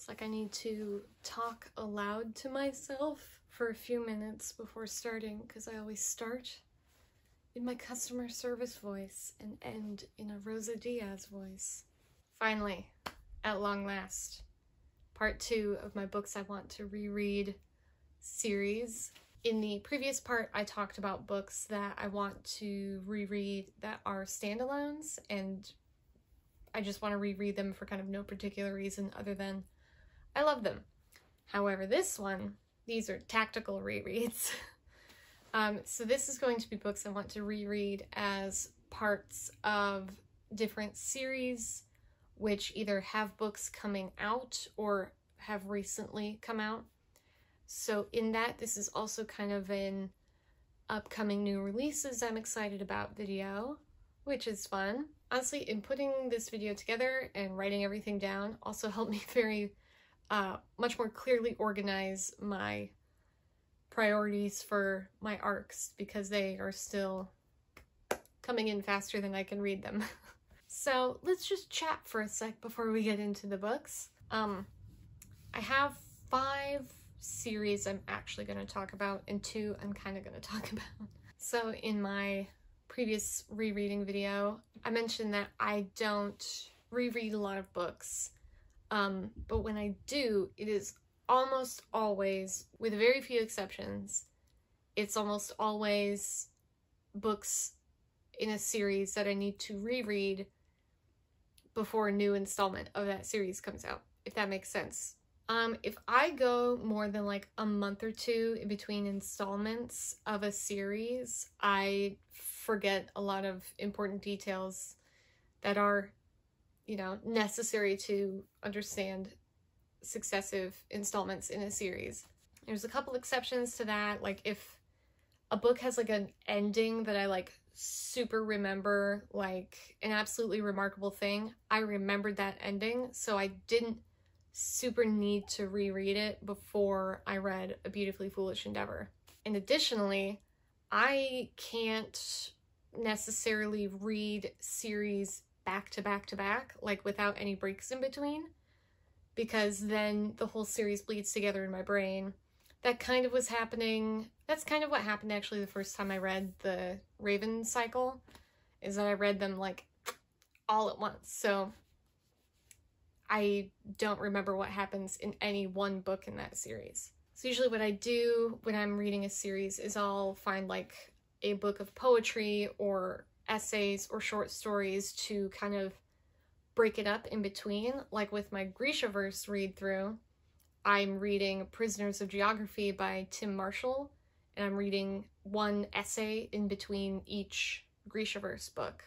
Looks like I need to talk aloud to myself for a few minutes before starting, because I always start in my customer service voice and end in a Rosa Diaz voice. Finally, at long last, part 2 of my books I want to reread series. In the previous part, I talked about books that I want to reread that are standalones, and I just want to reread them for kind of no particular reason other than I love them. However, this one, these are tactical rereads. So this is going to be books I want to reread as parts of different series, which either have books coming out or have recently come out. So in that, this is also kind of an upcoming new releases I'm excited about video, which is fun. Honestly, in putting this video together and writing everything down also helped me very much more clearly organize my priorities for my arcs, because they are still coming in faster than I can read them. So let's just chat for a sec before we get into the books. I have 5 series I'm actually going to talk about, and 2 I'm kind of going to talk about. So in my previous rereading video, I mentioned that I don't reread a lot of books, but when I do, it is almost always, with very few exceptions, it's almost always books in a series that I need to reread before a new installment of that series comes out, if that makes sense. If I go more than like a month or 2 in between installments of a series, I forget a lot of important details that are, you know, necessary to understand successive installments in a series. There's a couple exceptions to that, like if a book has like an ending that I like super remember, like an absolutely remarkable thing, I remembered that ending, so I didn't super need to reread it before I read A Beautifully Foolish Endeavor. And additionally, I can't necessarily read series back to back to back, like without any breaks in between, because then the whole series bleeds together in my brain. That kind of was happening. That's kind of what happened actually the first time I read the Raven cycle, is that I read them like all at once. So I don't remember what happens in any one book in that series. So usually what I do when I'm reading a series is I'll find like a book of poetry or essays or short stories to kind of break it up in between. Like with my Grishaverse read through, I'm reading Prisoners of Geography by Tim Marshall, and I'm reading one essay in between each Grishaverse book.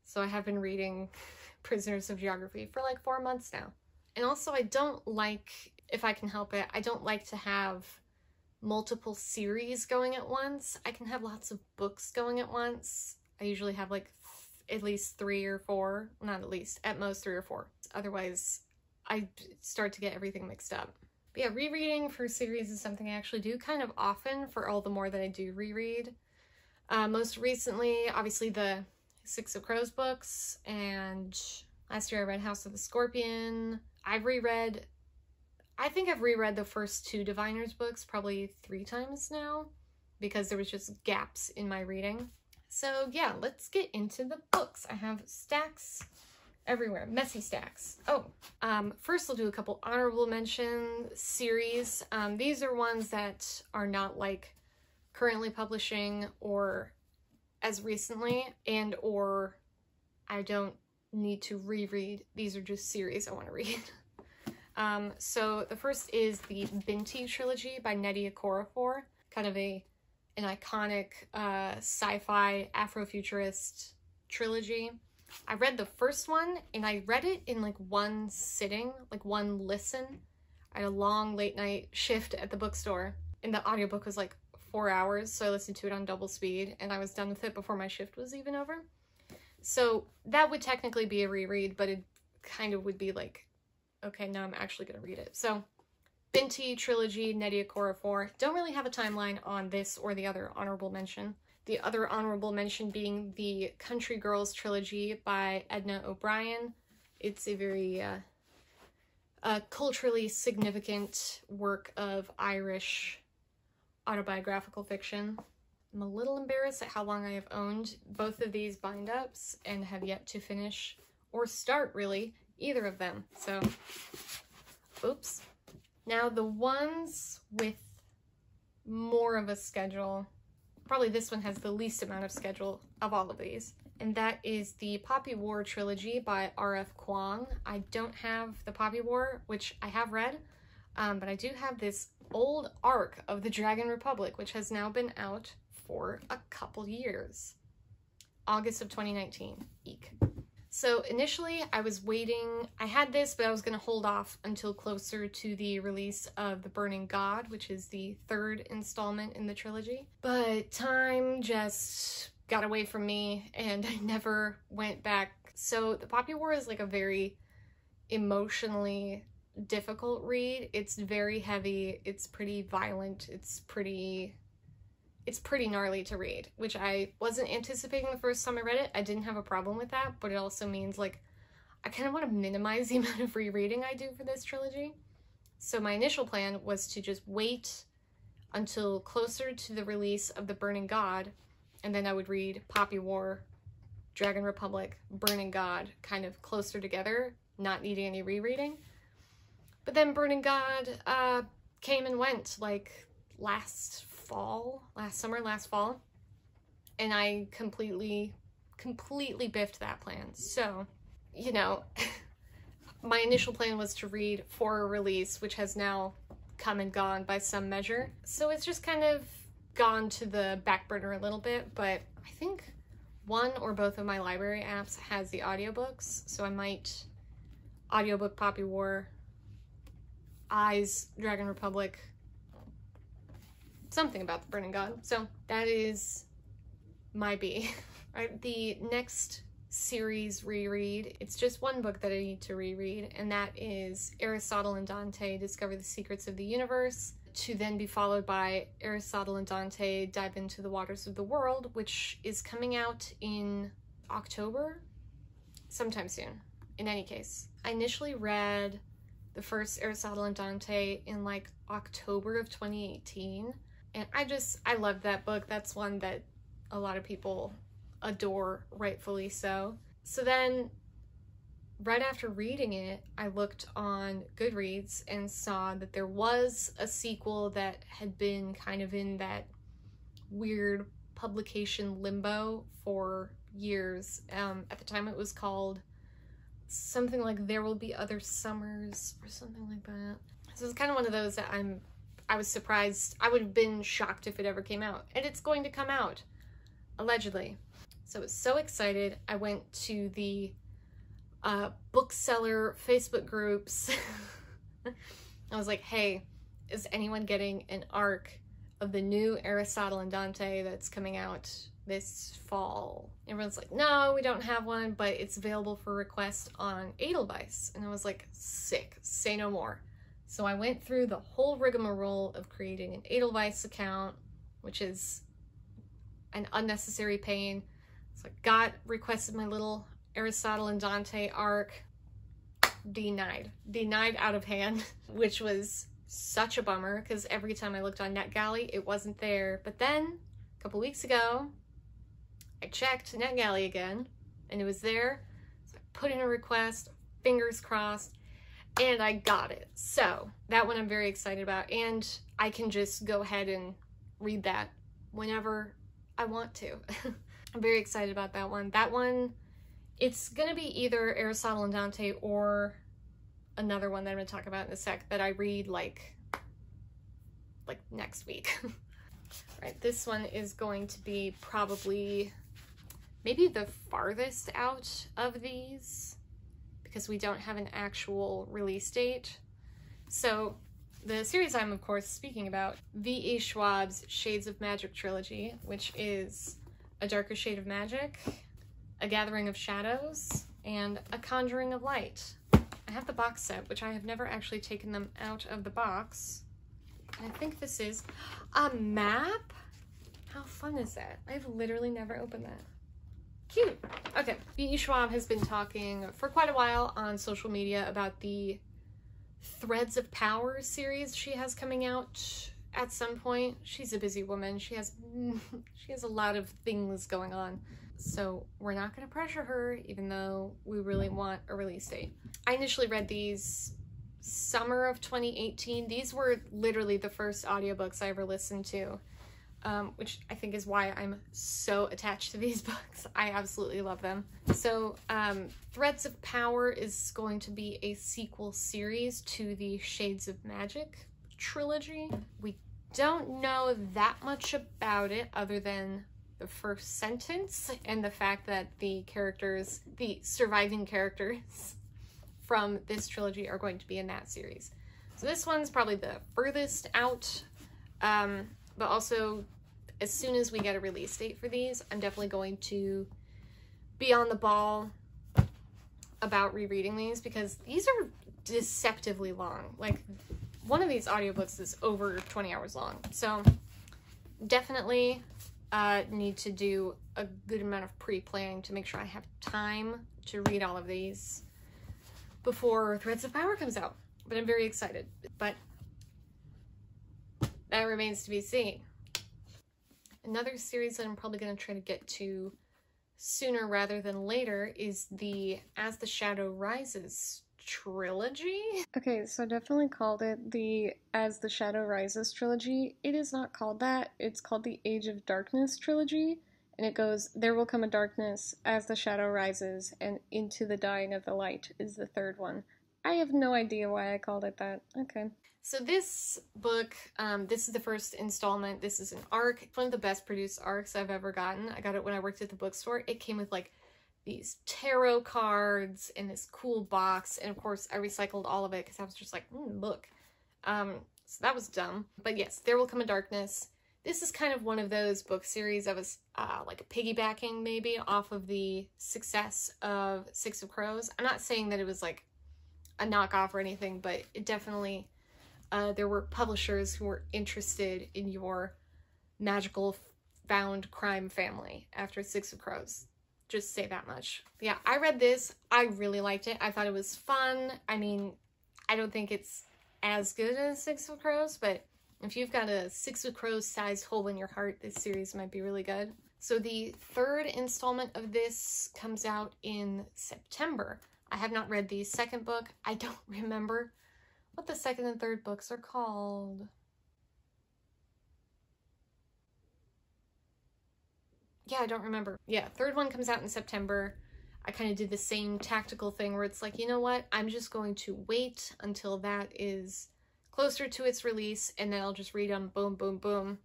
So I have been reading Prisoners of Geography for like 4 months now. And also I don't like, if I can help it, I don't like to have multiple series going at once. I can have lots of books going at once. I usually have like at least 3 or 4, not at least, at most 3 or 4. Otherwise, I start to get everything mixed up. But yeah, rereading for series is something I actually do kind of often, for all the more that I do reread. Most recently, obviously the Six of Crows books, and last year I read House of the Scorpion. I think I've reread the first 2 Diviners books probably 3 times now, because there was just gaps in my reading. So yeah, let's get into the books. I have stacks everywhere, messy stacks. First I'll do a couple honorable mention series. These are ones that are not like currently publishing or as recently, and or I don't need to reread. These are just series I want to read. So the first is the Binti trilogy by Nnedi Okorafor, kind of an iconic sci-fi Afrofuturist trilogy. I read the first one, and I read it in like one sitting, like one listen. I had a long late night shift at the bookstore, and the audiobook was like 4 hours, so I listened to it on double speed, and I was done with it before my shift was even over. So that would technically be a reread, but it kind of would be like, okay, now I'm actually going to read it. So Binti trilogy, Nnedi Okorafor. Don't really have a timeline on this or the other honorable mention. The other honorable mention being the Country Girls trilogy by Edna O'Brien. It's a very a culturally significant work of Irish autobiographical fiction. I'm a little embarrassed at how long I have owned both of these bind-ups and have yet to finish or start, really, either of them. So, oops. Now, the ones with more of a schedule, probably this one has the least amount of schedule of all of these, and that is the Poppy War trilogy by R.F. Kuang. I don't have the Poppy War, which I have read, but I do have this old arc of the Dragon Republic, which has now been out for a couple years. August of 2019. Eek. So initially I was waiting, I had this, but I was going to hold off until closer to the release of The Burning God, which is the third installment in the trilogy. But time just got away from me and I never went back. So the Poppy War is like a very emotionally difficult read. It's very heavy, it's pretty violent, it's pretty gnarly to read, which I wasn't anticipating the first time I read it. I didn't have a problem with that, but it also means like I kind of want to minimize the amount of rereading I do for this trilogy. So my initial plan was to just wait until closer to the release of The Burning God, and then I would read Poppy War, Dragon Republic, Burning God kind of closer together, not needing any rereading. But then Burning God came and went like last summer, last fall, and I completely biffed that plan. So, you know, my initial plan was to read for a release, which has now come and gone by some measure. So it's just kind of gone to the back burner a little bit, but I think one or both of my library apps has the audiobooks, so I might audiobook Poppy War, Eyes, Dragon Republic, something about The Burning God. So that is my B. Right, the next series reread, it's just one book that I need to reread, and that is Aristotle and Dante Discover the Secrets of the Universe, to then be followed by Aristotle and Dante Dive into the Waters of the World, which is coming out in October, sometime soon. In any case, I initially read the first Aristotle and Dante in like October of 2018, and I loved that book. That's one that a lot of people adore, rightfully so. So then, right after reading it, I looked on Goodreads and saw that there was a sequel that had been kind of in that weird publication limbo for years. At the time it was called something like There Will Be Other Summers or something like that. So it's kind of one of those that I was surprised. I would have been shocked if it ever came out. And it's going to come out, allegedly. So I was so excited. I went to the bookseller Facebook groups. I was like, hey, is anyone getting an arc of the new Aristotle and Dante that's coming out this fall? Everyone's like, no, we don't have one, but it's available for request on Edelweiss. And I was like, sick, say no more. So I went through the whole rigmarole of creating an Edelweiss account, which is an unnecessary pain. So I requested my little Aristotle and Dante arc, denied out of hand, which was such a bummer because every time I looked on NetGalley, it wasn't there. But then a couple weeks ago, I checked NetGalley again and it was there. So I put in a request, fingers crossed, and I got it. So that one I'm very excited about, and I can just go ahead and read that whenever I want to. I'm very excited about that one. That one, it's gonna be either Aristotle and Dante or another one that I'm gonna talk about in a sec that I read like next week. Right, this one is going to be probably maybe the farthest out of these because we don't have an actual release date. So the series I'm of course speaking about, V.E. Schwab's Shades of Magic trilogy, which is A Darker Shade of Magic, A Gathering of Shadows, and A Conjuring of Light. I have the box set, which I have never actually taken them out of the box. And I think this is a map? How fun is that? I've literally never opened that. Cute. Okay, V.E. Schwab has been talking for quite a while on social media about the Threads of Power series she has coming out at some point. She's a busy woman. She has a lot of things going on. So we're not going to pressure her, even though we really want a release date. I initially read these summer of 2018. These were literally the first audiobooks I ever listened to, which I think is why I'm so attached to these books. I absolutely love them. So Threads of Power is going to be a sequel series to the Shades of Magic trilogy. We don't know that much about it other than the first sentence and the fact that the surviving characters from this trilogy are going to be in that series. So this one's probably the furthest out, but also as soon as we get a release date for these, I'm definitely going to be on the ball about rereading these, because these are deceptively long. Like, one of these audiobooks is over 20 hours long. So definitely need to do a good amount of pre-planning to make sure I have time to read all of these before Threads of Power comes out. But I'm very excited. But that remains to be seen. Another series that I'm probably going to try to get to sooner rather than later is the As the Shadow Rises trilogy. Okay, so I definitely called it the As the Shadow Rises trilogy. It is not called that. It's called the Age of Darkness trilogy. And it goes, There Will Come a Darkness, As the Shadow Rises, and Into the Dying of the Light is the third one. I have no idea why I called it that. Okay. So this book, this is the first installment. This is an arc. It's one of the best produced arcs I've ever gotten. I got it when I worked at the bookstore. It came with like these tarot cards in this cool box. And of course I recycled all of it because I was just like, look. So that was dumb. But yes, There Will Come a Darkness. This is kind of one of those book series that was like piggybacking maybe off of the success of Six of Crows. I'm not saying that it was like a knockoff or anything, but it definitely, there were publishers who were interested in your magical found crime family after Six of Crows. Just say that much. Yeah, I read this. I really liked it. I thought it was fun. I mean, I don't think it's as good as Six of Crows, but if you've got a Six of Crows sized hole in your heart, this series might be really good. So the third installment of this comes out in September. I have not read the second book. I don't remember what the second and third books are called. Yeah, I don't remember. Yeah, third one comes out in September. I kind of did the same tactical thing where it's like, you know what? I'm just going to wait until that is closer to its release, and then I'll just read them boom, boom, boom.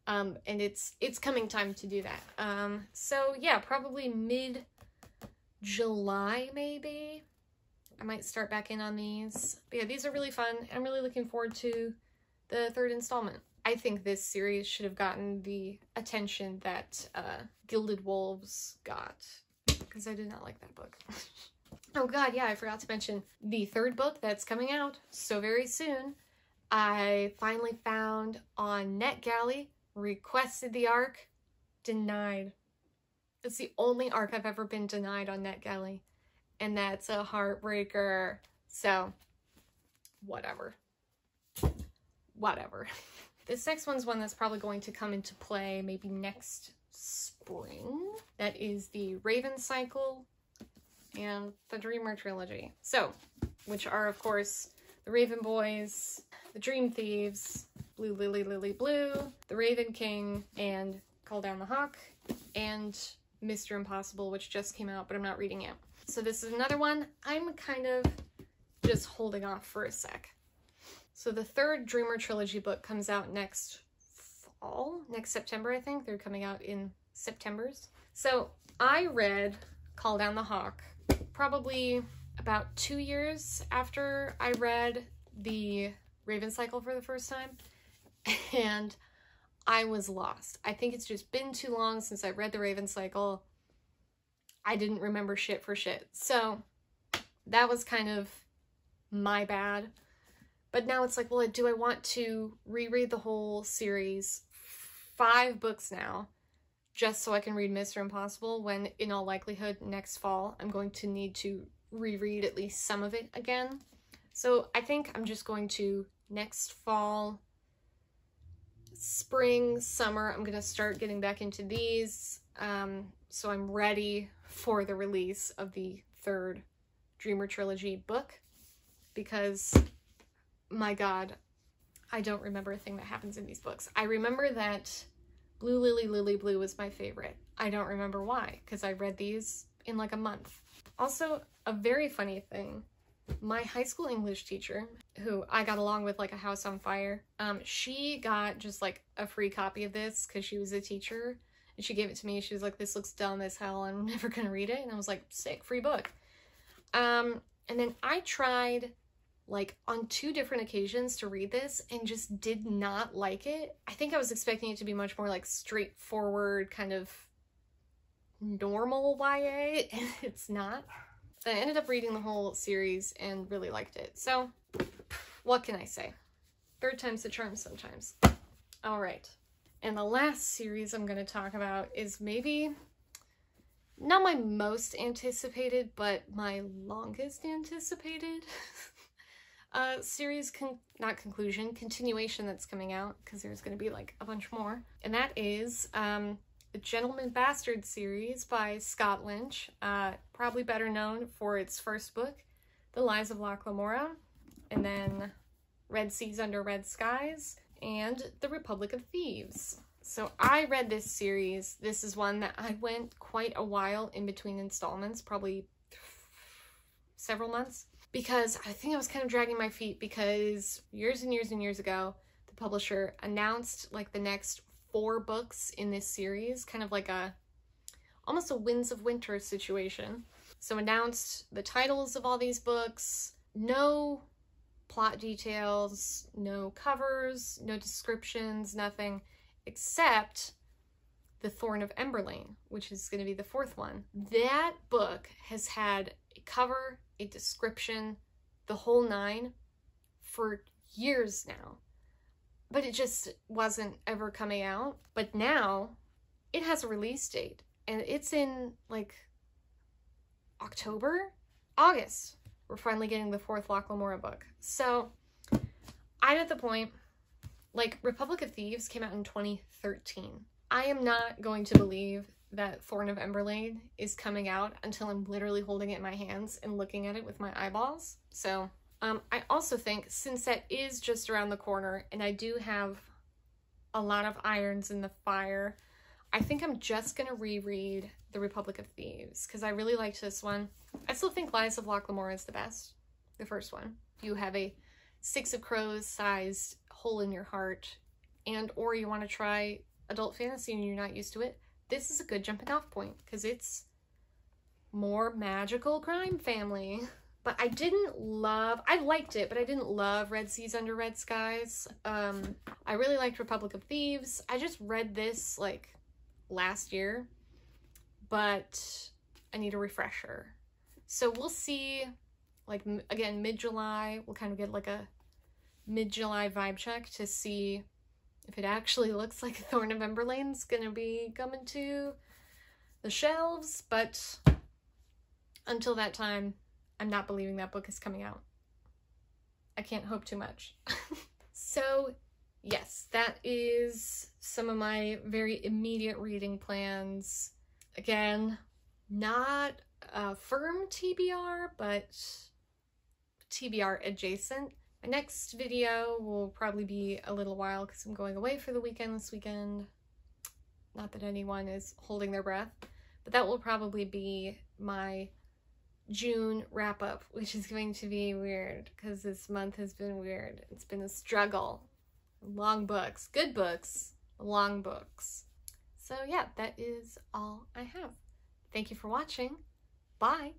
And it's coming time to do that. So yeah, probably mid-July maybe. I might start back in on these. But yeah, these are really fun. I'm really looking forward to the third installment. I think this series should have gotten the attention that Gilded Wolves got, because I did not like that book. Oh god, yeah, I forgot to mention the third book that's coming out so very soon. I finally found on NetGalley, requested the arc, denied. It's the only arc I've ever been denied on NetGalley, and that's a heartbreaker. So, whatever. Whatever. This next one's one that's probably going to come into play maybe next spring. That is the Raven Cycle and the Dreamer trilogy. So, which are of course the Raven Boys, the Dream Thieves, Blue Lily Lily Blue, the Raven King, and Call Down the Hawk, and Mr. Impossible, which just came out, but I'm not reading it. So this is another one I'm kind of just holding off for a sec. So the third Dreamer trilogy book comes out next fall, next September, I think. They're coming out in Septembers. So I read Call Down the Hawk probably about 2 years after I read the Raven Cycle for the first time, and I was lost. I think it's just been too long since I read the Raven Cycle. I didn't remember shit for shit. So that was kind of my bad. But now it's like, well, do I want to reread the whole series, 5 books now, just so I can read Mr. Impossible, when in all likelihood next fall I'm going to need to reread at least some of it again. So I think I'm just going to next fall, spring, summer, I'm gonna start getting back into these. So I'm ready for the release of the third Dreamer Trilogy book, because my God, I don't remember a thing that happens in these books. I remember that Blue Lily Lily Blue was my favorite. I don't remember why, because I read these in like a month. Also, a very funny thing, my high school English teacher, who I got along with like a house on fire, she got just like a free copy of this because she was a teacher, and she gave it to me. She was like, this looks dumb as hell, I'm never gonna read it. And I was like, sick, free book. And then I tried like on 2 different occasions to read this and just did not like it. I think I was expecting it to be much more like straightforward, kind of normal YA, and it's not. I ended up reading the whole series and really liked it. So what can I say? 3rd time's the charm sometimes. All right. And the last series I'm going to talk about is maybe not my most anticipated, but my longest anticipated series, continuation that's coming out, because there's going to be like a bunch more. And that is the Gentleman Bastard series by Scott Lynch, probably better known for its first book, The Lies of Locke Lamora, and then Red Seas Under Red Skies, and The Republic of Thieves. So I read this series. This is one that I went quite a while in between installments, probably several months, because I think I was kind of dragging my feet, because years and years and years ago, the publisher announced like the next 4 books in this series, kind of like almost a Winds of Winter situation. So announced the titles of all these books, no plot details, no covers, no descriptions, nothing, except The Thorn of Emberlane, which is going to be the 4th one. That book has had a cover, a description, the whole 9 for years now, but it just wasn't ever coming out. But now it has a release date, and it's in like August. We're finally getting the 4th Locke Lamora book. So I'm at the point, like, Republic of Thieves came out in 2013. I am not going to believe that Thorn of Emberlane is coming out until I'm literally holding it in my hands and looking at it with my eyeballs. So I also think, since that is just around the corner and I do have a lot of irons in the fire, I think I'm just gonna reread The Republic of Thieves, because I really liked this one. I still think Lies of Locke Lamora is the best, the first one. If you have a Six of Crows sized hole in your heart, and or you want to try adult fantasy and you're not used to it, this is a good jumping off point, because it's more magical crime family. But I liked it, but I didn't love Red Seas Under Red Skies. I really liked Republic of Thieves. I just read this like last year, but I need a refresher. So we'll see, like, again, mid-July, we'll kind of get like a mid-July vibe check to see if it actually looks like Thorn of Emberlane's gonna be coming to the shelves. But until that time, I'm not believing that book is coming out. I can't hope too much. So yes, that is some of my very immediate reading plans. Again, not a firm TBR, but TBR adjacent. My next video will probably be a little while, because I'm going away for the weekend this weekend. Not that anyone is holding their breath, but that will probably be my June wrap up, which is going to be weird, because this month has been weird. It's been a struggle. Long books, good books, long books. So yeah, that is all I have. Thank you for watching. Bye.